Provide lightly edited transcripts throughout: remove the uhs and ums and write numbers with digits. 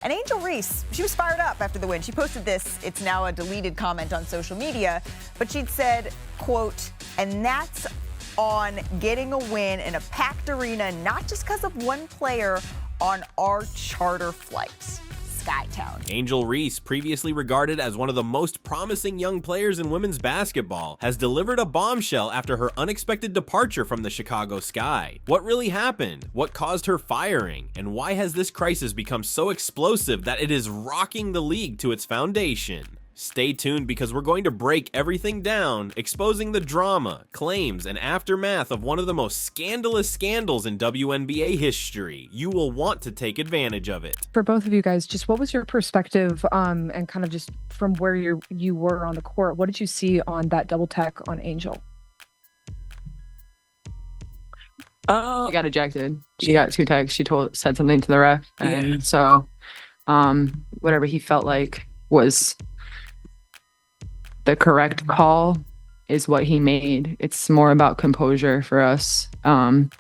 And Angel Reese, she was fired up after the win. She posted this. It's now a deleted comment on social media, but she'd said, quote, "And that's on getting a win in a packed arena, not just because of one player on our charter flights. Skytown." Angel Reese, previously regarded as one of the most promising young players in women's basketball, has delivered a bombshell after her unexpected departure from the Chicago Sky. What really happened? What caused her firing? And why has this crisis become so explosive that it is rocking the league to its foundation? Stay tuned because we're going to break everything down, exposing the drama, claims, and aftermath of one of the most scandalous scandals in WNBA history. You will want to take advantage of it. For both of you guys, just what was your perspective and kind of just from where you were on the court? What did you see on that double tech on Angel? She got ejected. She got 2 techs. She said something to the ref. And so whatever he felt like was the correct call is what he made. It's more about composure for us in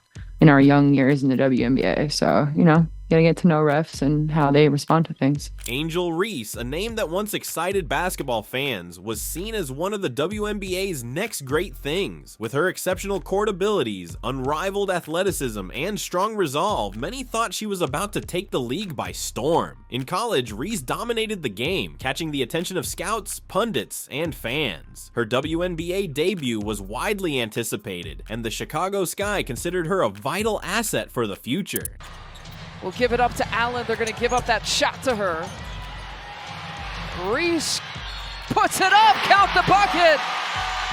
our young years in the WNBA. So, gotta get to know refs and how they respond to things. Angel Reese, a name that once excited basketball fans, was seen as one of the WNBA's next great things. With her exceptional court abilities, unrivaled athleticism, and strong resolve, many thought she was about to take the league by storm. In college, Reese dominated the game, catching the attention of scouts, pundits, and fans. Her WNBA debut was widely anticipated, and the Chicago Sky considered her a vital asset for the future. We'll give it up to Allen. They're going to give up that shot to her. Reese puts it up. Count the bucket.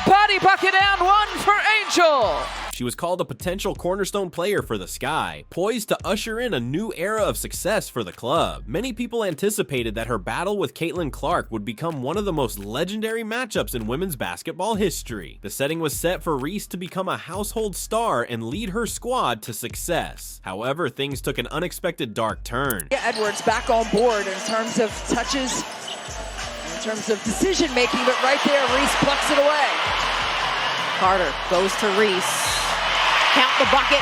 Body bucket and one for Angel. She was called a potential cornerstone player for the Sky, poised to usher in a new era of success for the club. Many people anticipated that her battle with Caitlin Clark would become one of the most legendary matchups in women's basketball history. The setting was set for Reese to become a household star and lead her squad to success. However, things took an unexpected dark turn. Edwards back on board in terms of touches, in terms of decision making, but right there, Reese plucks it away. Carter goes to Reese. Count the bucket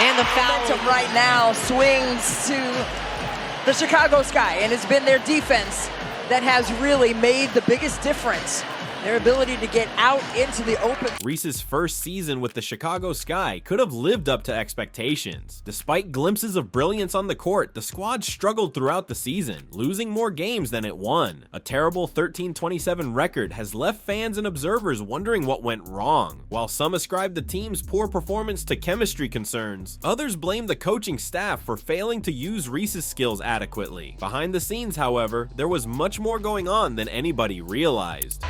and the foul. Momentum right now swings to the Chicago Sky, and it's been their defense that has really made the biggest difference. Their ability to get out into the open. Reese's first season with the Chicago Sky could have lived up to expectations. Despite glimpses of brilliance on the court, the squad struggled throughout the season, losing more games than it won. A terrible 13-27 record has left fans and observers wondering what went wrong. While some ascribe the team's poor performance to chemistry concerns, others blame the coaching staff for failing to use Reese's skills adequately. Behind the scenes, however, there was much more going on than anybody realized.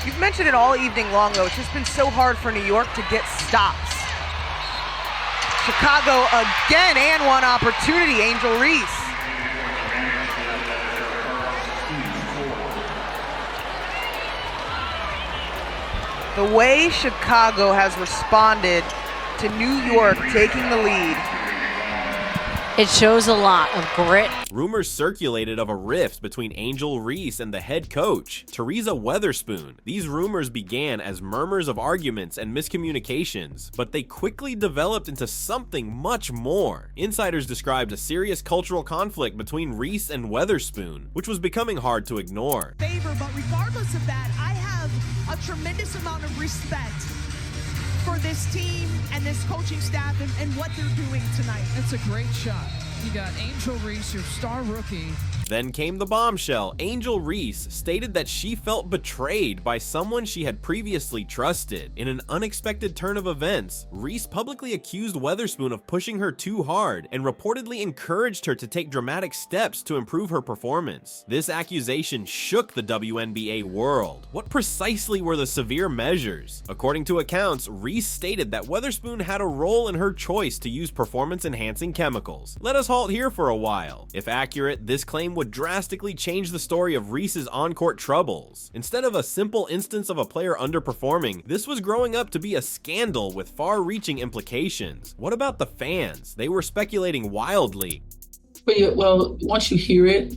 You've mentioned it all evening long, though. It's just been so hard for New York to get stops. Chicago again, and one opportunity, Angel Reese. The way Chicago has responded to New York taking the lead. It shows a lot of grit. Rumors circulated of a rift between Angel Reese and the head coach, Teresa Weatherspoon. These rumors began as murmurs of arguments and miscommunications, but they quickly developed into something much more. Insiders described a serious cultural conflict between Reese and Weatherspoon, which was becoming hard to ignore. But regardless of that, I have a tremendous amount of respect for this team and this coaching staff and what they're doing tonight. That's a great shot. You got Angel Reese, your star rookie. Then came the bombshell. Angel Reese stated that she felt betrayed by someone she had previously trusted. In an unexpected turn of events, Reese publicly accused Weatherspoon of pushing her too hard and reportedly encouraged her to take dramatic steps to improve her performance. This accusation shook the WNBA world. What precisely were the severe measures? According to accounts, Reese stated that Weatherspoon had a role in her choice to use performance-enhancing chemicals. Let us halt here for a while. If accurate, this claim would drastically change the story of Reese's on-court troubles. Instead of a simple instance of a player underperforming, this was growing up to be a scandal with far-reaching implications. What about the fans? They were speculating wildly. But yeah, well, once you hear it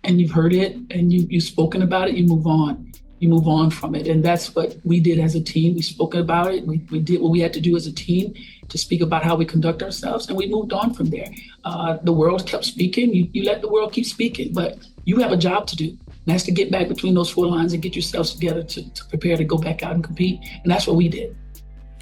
and you've heard it and you've spoken about it, you move on. you move on from it. And that's what we did as a team. We spoke about it. We did what we had to do as a team to speak about how we conduct ourselves, and we moved on from there. The world kept speaking. You let the world keep speaking, but you have a job to do. And that's to get back between those four lines and get yourselves together to prepare to go back out and compete. And that's what we did.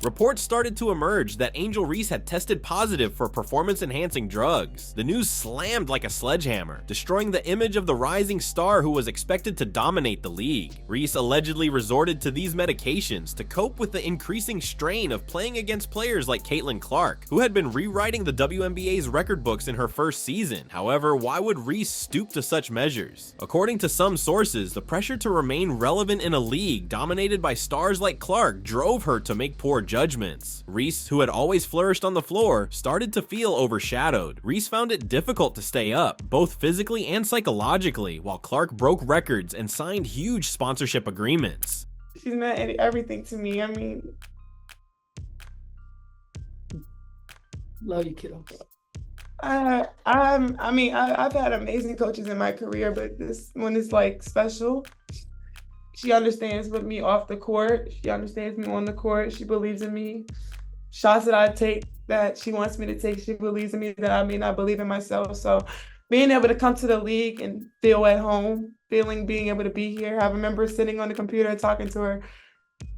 Reports started to emerge that Angel Reese had tested positive for performance-enhancing drugs. The news slammed like a sledgehammer, destroying the image of the rising star who was expected to dominate the league. Reese allegedly resorted to these medications to cope with the increasing strain of playing against players like Caitlin Clark, who had been rewriting the WNBA's record books in her first season. However, why would Reese stoop to such measures? According to some sources, the pressure to remain relevant in a league dominated by stars like Clark drove her to make poor judgments. Reese, who had always flourished on the floor, started to feel overshadowed. Reese found it difficult to stay up, both physically and psychologically, while Clark broke records and signed huge sponsorship agreements. She's meant everything to me. I mean, love you, kiddo. I've had amazing coaches in my career, but this one is like special. She understands with me off the court. She understands me on the court. She believes in me. Shots that I take that she wants me to take, she believes in me that I may not believe in myself. So being able to come to the league and feel at home, being able to be here. I remember sitting on the computer and talking to her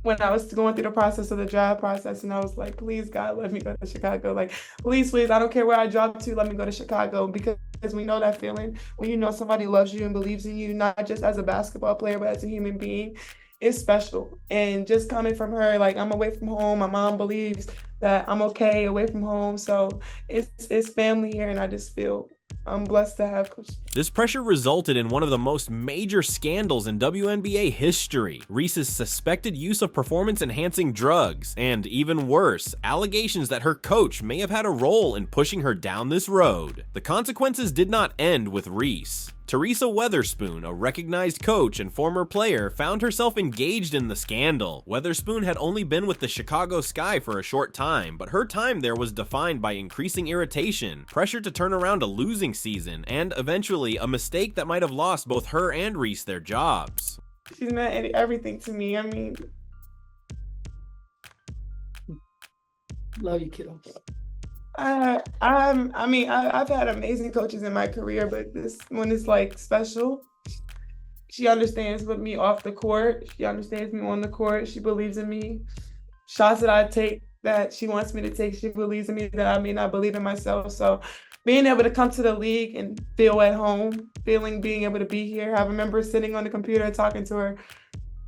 when I was going through the process of the draft process, and I was like, please, God, let me go to Chicago. Like, please, I don't care where I drop to, let me go to Chicago. Because we know that feeling when you know somebody loves you and believes in you, not just as a basketball player, but as a human being. It's special. And just coming from her, like, I'm away from home. My mom believes that I'm okay away from home. So it's family here, and I just feel I'm blessed to have Coach. This pressure resulted in one of the most major scandals in WNBA history, Reese's suspected use of performance-enhancing drugs, and even worse, allegations that her coach may have had a role in pushing her down this road. The consequences did not end with Reese. Teresa Weatherspoon, a recognized coach and former player, found herself engaged in the scandal. Weatherspoon had only been with the Chicago Sky for a short time, but her time there was defined by increasing irritation, pressure to turn around a losing season, and eventually a mistake that might have lost both her and Reese their jobs. She's meant everything to me. I mean, love you, kiddo. I've had amazing coaches in my career, but this one is like special. She understands with me off the court. She understands me on the court. She believes in me. Shots that I take that she wants me to take, she believes in me that I may not believe in myself. So being able to come to the league and feel at home, being able to be here. I remember sitting on the computer and talking to her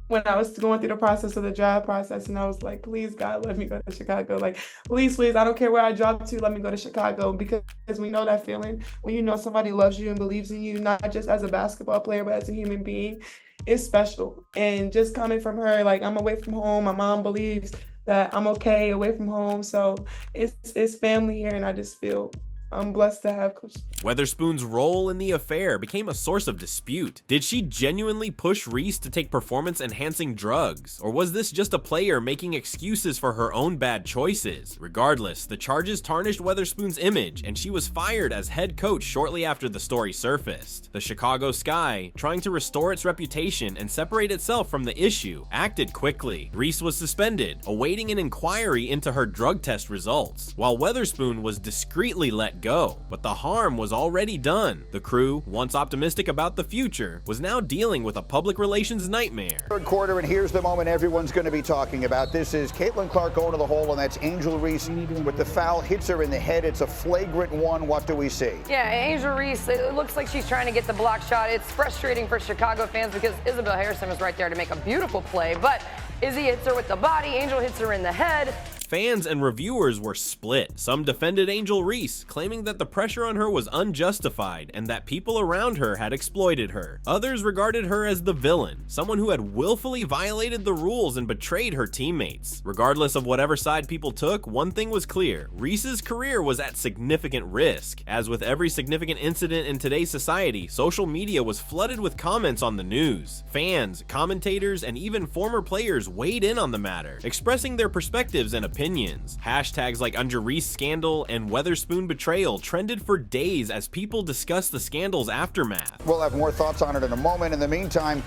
when I was going through the process of the draft process, and I was like, please, God, let me go to Chicago. Like, please, I don't care where I drop to, let me go to Chicago. Because we know that feeling when you know somebody loves you and believes in you, not just as a basketball player, but as a human being. It's special. And just coming from her, like, I'm away from home. My mom believes that I'm okay away from home. So it's family here, and I just feel I'm blessed to have Coach. Weatherspoon's role in the affair became a source of dispute. Did she genuinely push Reese to take performance-enhancing drugs? Or was this just a player making excuses for her own bad choices? Regardless, the charges tarnished Weatherspoon's image, and she was fired as head coach shortly after the story surfaced. The Chicago Sky, trying to restore its reputation and separate itself from the issue, acted quickly. Reese was suspended, awaiting an inquiry into her drug test results, while Weatherspoon was discreetly let go. But the harm was already done. The crew, once optimistic about the future, was now dealing with a public relations nightmare. Third quarter, and here's the moment everyone's going to be talking about. This is Caitlin Clark going to the hole, and that's Angel Reese with the foul. Hits her in the head. It's a flagrant one. What do we see? Yeah, Angel Reese, it looks like she's trying to get the block shot. It's frustrating for Chicago fans because Isabel Harrison was right there to make a beautiful play, but Izzy hits her with the body, Angel hits her in the head. Fans and reviewers were split. Some defended Angel Reese, claiming that the pressure on her was unjustified and that people around her had exploited her. Others regarded her as the villain, someone who had willfully violated the rules and betrayed her teammates. Regardless of whatever side people took, one thing was clear: Reese's career was at significant risk. As with every significant incident in today's society, social media was flooded with comments on the news. Fans, commentators, and even former players weighed in on the matter, expressing their perspectives and opinions. Hashtags like Angel Reese scandal and Weatherspoon betrayal trended for days as people discussed the scandal's aftermath. We'll have more thoughts on it in a moment. In the meantime,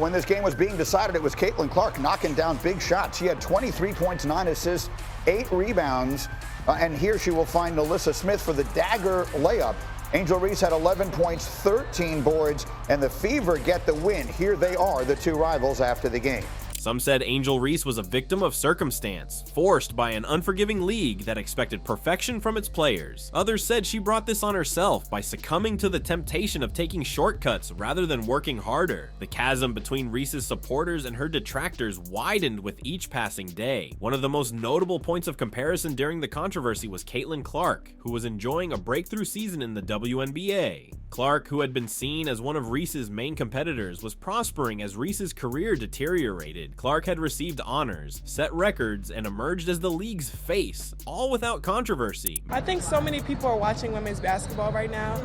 when this game was being decided, it was Caitlin Clark knocking down big shots. She had 23 points, 9 assists, 8 rebounds. And here she will find Alyssa Smith for the dagger layup. Angel Reese had 11 points, 13 boards, and the Fever get the win. Here they are, the two rivals after the game. Some said Angel Reese was a victim of circumstance, forced by an unforgiving league that expected perfection from its players. Others said she brought this on herself by succumbing to the temptation of taking shortcuts rather than working harder. The chasm between Reese's supporters and her detractors widened with each passing day. One of the most notable points of comparison during the controversy was Caitlin Clark, who was enjoying a breakthrough season in the WNBA. Clark, who had been seen as one of Reese's main competitors, was prospering as Reese's career deteriorated. Clark had received honors, set records, and emerged as the league's face, all without controversy. I think so many people are watching women's basketball right now.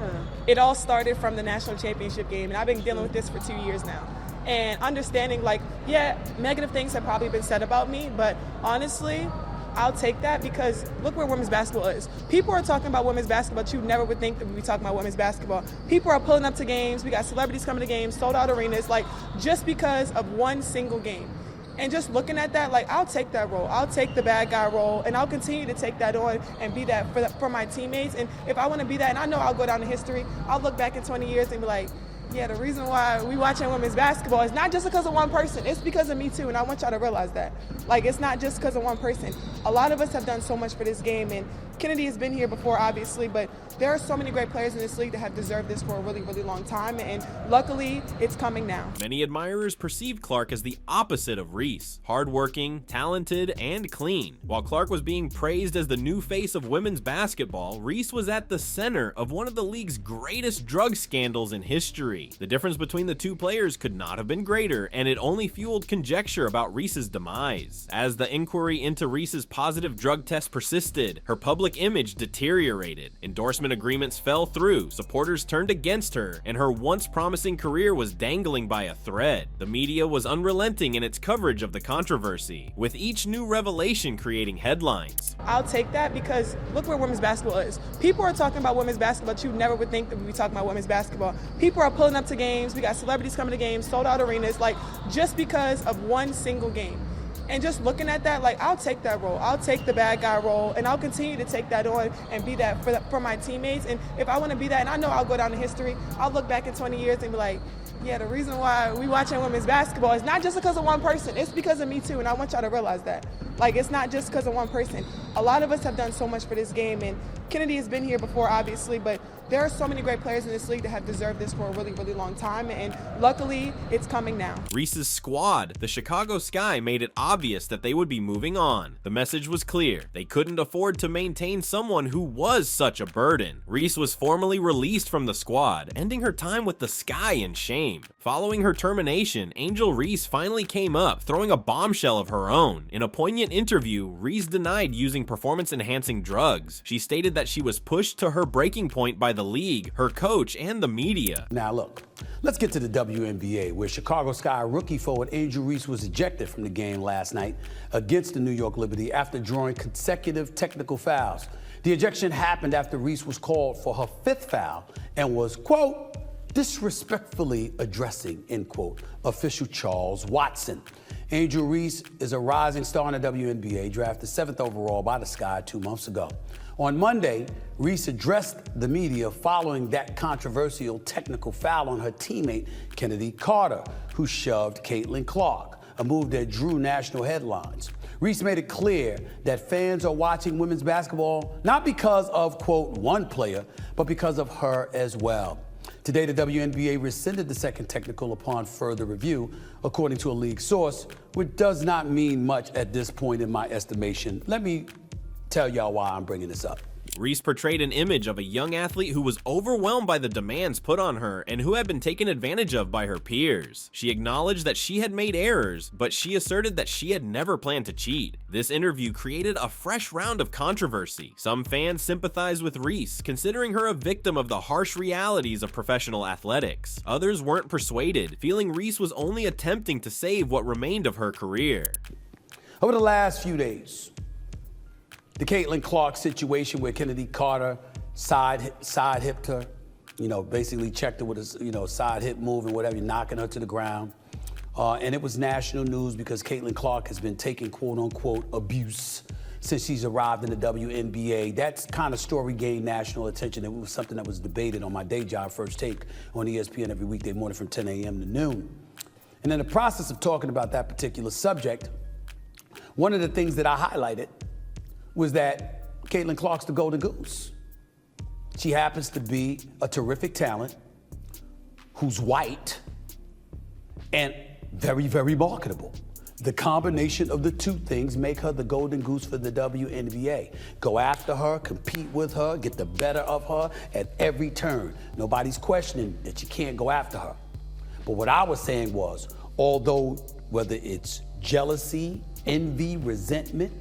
It all started from the national championship game, and I've been dealing with this for 2 years now. And understanding, like, yeah, negative things have probably been said about me, but honestly, I'll take that because look where women's basketball is. People are talking about women's basketball, but you never would think that we'd be talking about women's basketball. People are pulling up to games. We got celebrities coming to games, sold out arenas, like just because of one single game. And just looking at that, like, I'll take that role. I'll take the bad guy role, and I'll continue to take that on and be that for my teammates. And if I want to be that, and I know I'll go down in history, I'll look back in 20 years and be like, yeah, the reason why we watching women's basketball is not just because of one person. It's because of me too, and I want y'all to realize that. Like, it's not just because of one person. A lot of us have done so much for this game, and Kennedy has been here before, obviously, but there are so many great players in this league that have deserved this for a really, really long time, and luckily, it's coming now. Many admirers perceived Clark as the opposite of Reese, hardworking, talented, and clean. While Clark was being praised as the new face of women's basketball, Reese was at the center of one of the league's greatest drug scandals in history. The difference between the two players could not have been greater, and it only fueled conjecture about Reese's demise. As the inquiry into Reese's positive drug test persisted, her public image deteriorated. Endorsement agreements fell through, supporters turned against her, and her once promising career was dangling by a thread. The media was unrelenting in its coverage of the controversy, with each new revelation creating headlines. I'll take that because look where women's basketball is. People are talking about women's basketball, but you never would think that we'd be talking about women's basketball. People are pulling up to games. We got celebrities coming to games, sold out arenas, like just because of one single game. And just looking at that, like, I'll take that role. I'll take the bad guy role, and I'll continue to take that on and be that for my teammates. And if I want to be that, and I know I'll go down in history, I'll look back in 20 years and be like, yeah, the reason why we watching women's basketball is not just because of one person. It's because of me too, and I want y'all to realize that. Like, it's not just because of one person. A lot of us have done so much for this game, and Kennedy has been here before, obviously, but there are so many great players in this league that have deserved this for a really, really long time, and luckily, it's coming now. Reese's squad, the Chicago Sky, made it obvious that they would be moving on. The message was clear. They couldn't afford to maintain someone who was such a burden. Reese was formally released from the squad, ending her time with the Sky in shame. Following her termination, Angel Reese finally came up, throwing a bombshell of her own. In a poignant interview, Reese denied using performance-enhancing drugs. She stated that she was pushed to her breaking point by the league, her coach, and the media. Now look, let's get to the WNBA, where Chicago Sky rookie forward Angel Reese was ejected from the game last night against the New York Liberty after drawing consecutive technical fouls. The ejection happened after Reese was called for her 5th foul and was, quote, disrespectfully addressing, end quote, official Charles Watson. Angel Reese is a rising star in the WNBA, drafted 7th overall by the Sky 2 months ago. On Monday, Reese addressed the media following that controversial technical foul on her teammate, Kennedy Carter, who shoved Caitlin Clark, a move that drew national headlines. Reese made it clear that fans are watching women's basketball not because of, quote, one player, but because of her as well. Today, the WNBA rescinded the second technical upon further review, according to a league source, which does not mean much at this point in my estimation. Let me tell y'all why I'm bringing this up. Reese portrayed an image of a young athlete who was overwhelmed by the demands put on her and who had been taken advantage of by her peers. She acknowledged that she had made errors, but she asserted that she had never planned to cheat. This interview created a fresh round of controversy. Some fans sympathized with Reese, considering her a victim of the harsh realities of professional athletics. Others weren't persuaded, feeling Reese was only attempting to save what remained of her career. Over the last few days, the Caitlin Clark situation where Kennedy Carter side hipped her, basically checked her with a, side hip move and whatever, knocking her to the ground. And it was national news because Caitlin Clark has been taking quote-unquote abuse since she's arrived in the WNBA. That kind of story gained national attention. It was something that was debated on my day job, First Take, on ESPN every weekday morning from 10 a.m. to noon. And in the process of talking about that particular subject, one of the things that I highlighted was that Caitlin Clark's the golden goose. She happens to be a terrific talent who's white and very, very marketable. The combination of the two things make her the golden goose for the WNBA. Go after her, compete with her, get the better of her at every turn. Nobody's questioning that you can't go after her. But what I was saying was, although whether it's jealousy, envy, resentment,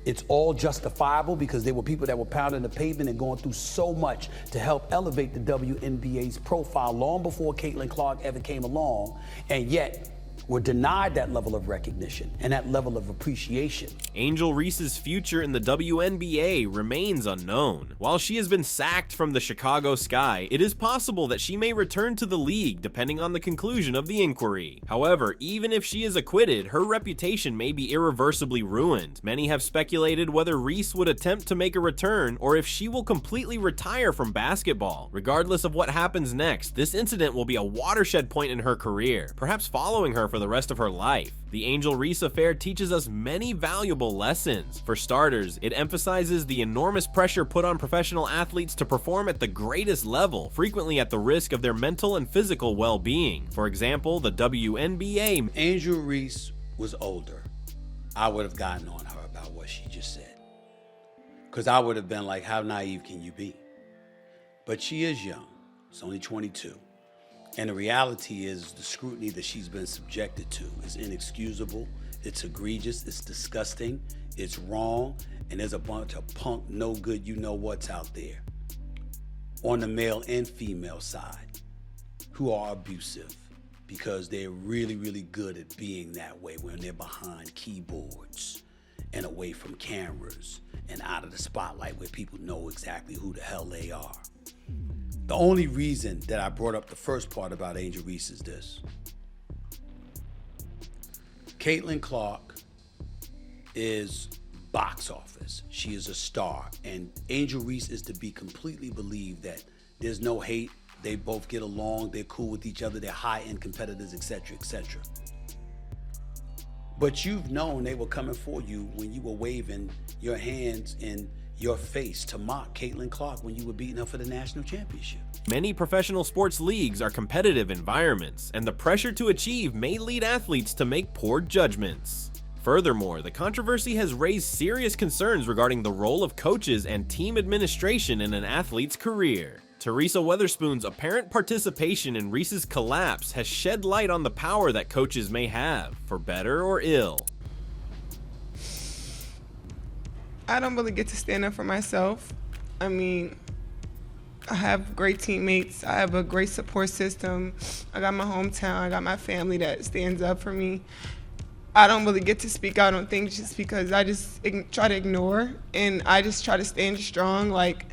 it's all justifiable because there were people that were pounding the pavement and going through so much to help elevate the WNBA's profile long before Caitlin Clark ever came along, and yet were denied that level of recognition and that level of appreciation. Angel Reese's future in the WNBA remains unknown. While she has been sacked from the Chicago Sky, it is possible that she may return to the league depending on the conclusion of the inquiry. However, even if she is acquitted, her reputation may be irreversibly ruined. Many have speculated whether Reese would attempt to make a return or if she will completely retire from basketball. Regardless of what happens next, this incident will be a watershed point in her career, perhaps following her for the rest of her life. The Angel Reese affair teaches us many valuable lessons. For starters, it emphasizes the enormous pressure put on professional athletes to perform at the greatest level, frequently at the risk of their mental and physical well-being. For example, the WNBA. Angel Reese was older. I would have gotten on her about what she just said. Because I would have been like, how naive can you be? But she is young. She's only 22. And the reality is the scrutiny that she's been subjected to is inexcusable, it's egregious, it's disgusting, it's wrong, and there's a bunch of punk, no good, you know what's out there on the male and female side who are abusive because they're really, really good at being that way when they're behind keyboards and away from cameras and out of the spotlight where people know exactly who the hell they are. The only reason that I brought up the first part about Angel Reese is this. Caitlin Clark is box office. She is a star. And Angel Reese is to be completely believed that there's no hate. They both get along. They're cool with each other. They're high-end competitors, etc., etc. But you've known they were coming for you when you were waving your hands in your face to mock Caitlin Clark when you were beating her for the national championship. Many professional sports leagues are competitive environments, and the pressure to achieve may lead athletes to make poor judgments. Furthermore, the controversy has raised serious concerns regarding the role of coaches and team administration in an athlete's career. Teresa Weatherspoon's apparent participation in Reese's collapse has shed light on the power that coaches may have, for better or ill. I don't really get to stand up for myself. I mean, I have great teammates. I have a great support system. I got my hometown. I got my family that stands up for me. I don't really get to speak out on things just because I just try to ignore, and I just try to stand strong. Like,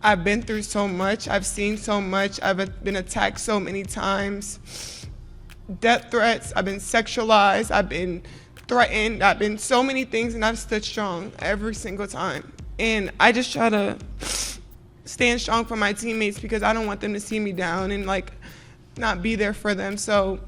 I've been through so much. I've seen so much. I've been attacked so many times. Death threats. I've been sexualized. I've been threatened. I've been so many things, and I've stood strong every single time. And I just try to stand strong for my teammates because I don't want them to see me down and like not be there for them. So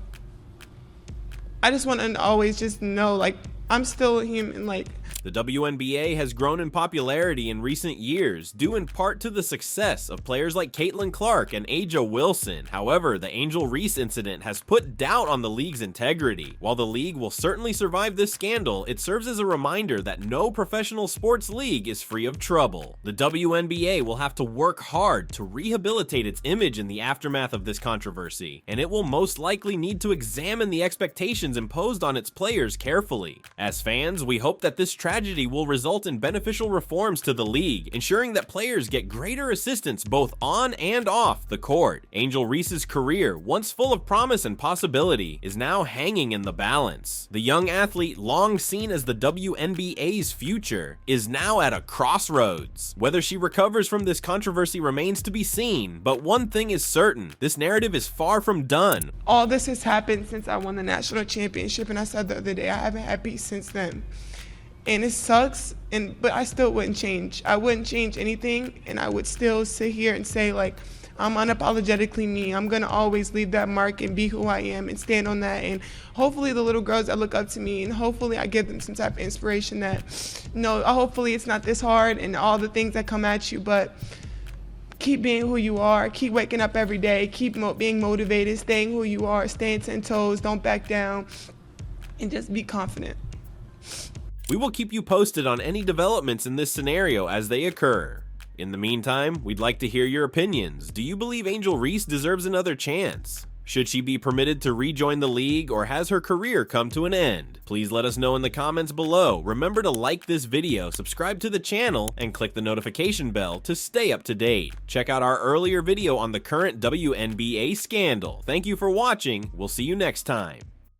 I just want to always just know, like, I'm still a human. Like, the WNBA has grown in popularity in recent years, due in part to the success of players like Caitlin Clark and A'ja Wilson. However, the Angel Reese incident has put doubt on the league's integrity. While the league will certainly survive this scandal, it serves as a reminder that no professional sports league is free of trouble. The WNBA will have to work hard to rehabilitate its image in the aftermath of this controversy, and it will most likely need to examine the expectations imposed on its players carefully. As fans, we hope that this this tragedy will result in beneficial reforms to the league, ensuring that players get greater assistance both on and off the court. Angel Reese's career, once full of promise and possibility, is now hanging in the balance. The young athlete, long seen as the WNBA's future, is now at a crossroads. Whether she recovers from this controversy remains to be seen, but one thing is certain, this narrative is far from done. All this has happened since I won the national championship, and I said the other day I haven't had peace since then. And it sucks, but I still wouldn't change. I wouldn't change anything, and I would still sit here and say, like, I'm unapologetically me. I'm gonna always leave that mark and be who I am and stand on that. And hopefully the little girls that look up to me, and hopefully I give them some type of inspiration that, hopefully it's not this hard and all the things that come at you, but keep being who you are, keep waking up every day, keep being motivated, staying who you are, staying 10 toes, don't back down, and just be confident. We will keep you posted on any developments in this scenario as they occur. In the meantime, we'd like to hear your opinions. Do you believe Angel Reese deserves another chance? Should she be permitted to rejoin the league, or has her career come to an end? Please let us know in the comments below. Remember to like this video, subscribe to the channel, and click the notification bell to stay up to date. Check out our earlier video on the current WNBA scandal. Thank you for watching. We'll see you next time.